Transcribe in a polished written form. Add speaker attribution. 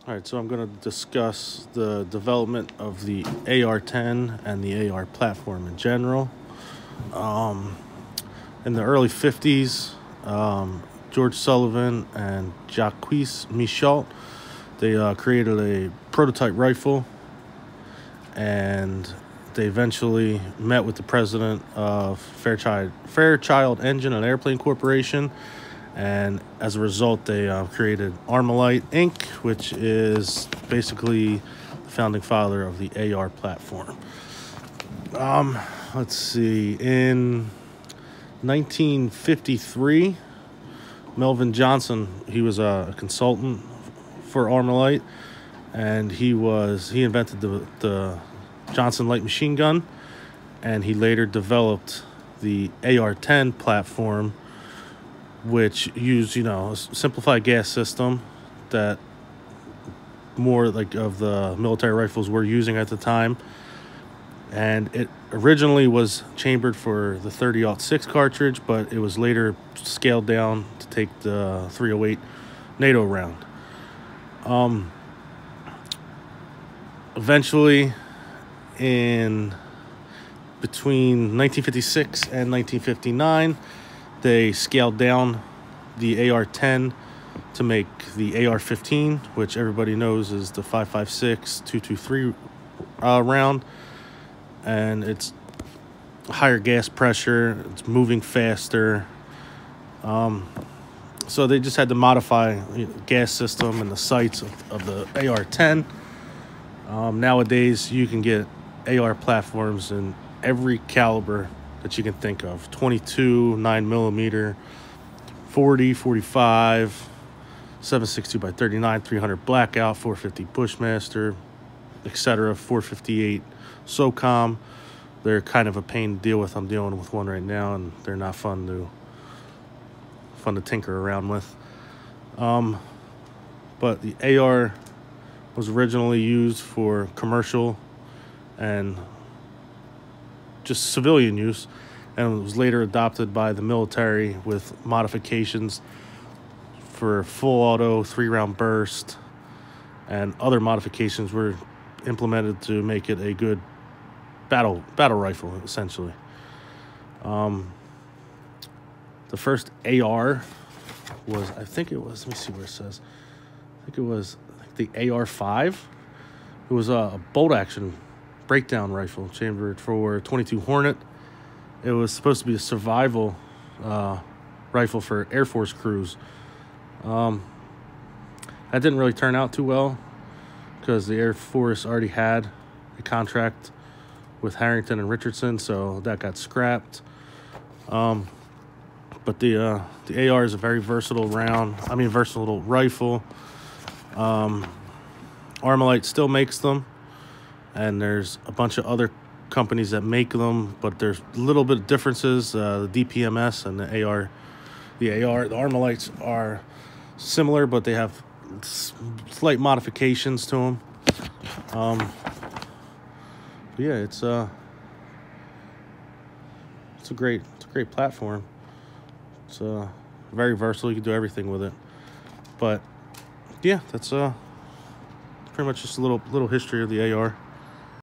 Speaker 1: All right, so I'm going to discuss the development of the AR-10 and the AR platform in general. In the early 50s, George Sullivan and Jacques Michaud, they created a prototype rifle, and they eventually met with the president of Fairchild Engine and Airplane Corporation. And as a result, they created Armalite Inc., which is basically the founding father of the AR platform. Let's see. In 1953, Melvin Johnson, he was a consultant for Armalite, and he invented the Johnson light machine gun, and he later developed the AR-10 platform, which used, a simplified gas system that more like of the military rifles were using at the time. And it originally was chambered for the 30-06 cartridge, but it was later scaled down to take the 308 NATO round. Eventually, in between 1956 and 1959, they scaled down the AR-10 to make the AR-15, which everybody knows is the 5.56 223 round, and it's higher gas pressure, it's moving faster. So they just had to modify the gas system and the sights of the AR-10. Nowadays, you can get AR platforms in every caliber that you can think of: 22, 9mm, 40, 45, 7.62 by 39, 300 Blackout, 450 Bushmaster, etc., 458 SOCOM. They're kind of a pain to deal with. I'm dealing with one right now, and they're not fun to tinker around with. But the AR was originally used for commercial and just civilian use, and it was later adopted by the military with modifications for full auto, 3-round burst, and other modifications were implemented to make it a good battle rifle, essentially. The first AR was, let me see where it says. It was the AR-5. It was a bolt-action breakdown rifle chambered for 22 Hornet. It was supposed to be a survival rifle for Air Force crews. That didn't really turn out too well because the Air Force already had a contract with Harrington and Richardson, so that got scrapped. But the AR is a very versatile rifle. Armalite still makes them, and there's a bunch of other companies that make them, but there's a little bit of differences. The DPMS and the Armalites are similar, but they have slight modifications to them. Yeah, it's a great platform. It's very versatile. You can do everything with it. But yeah, that's pretty much just a little history of the AR.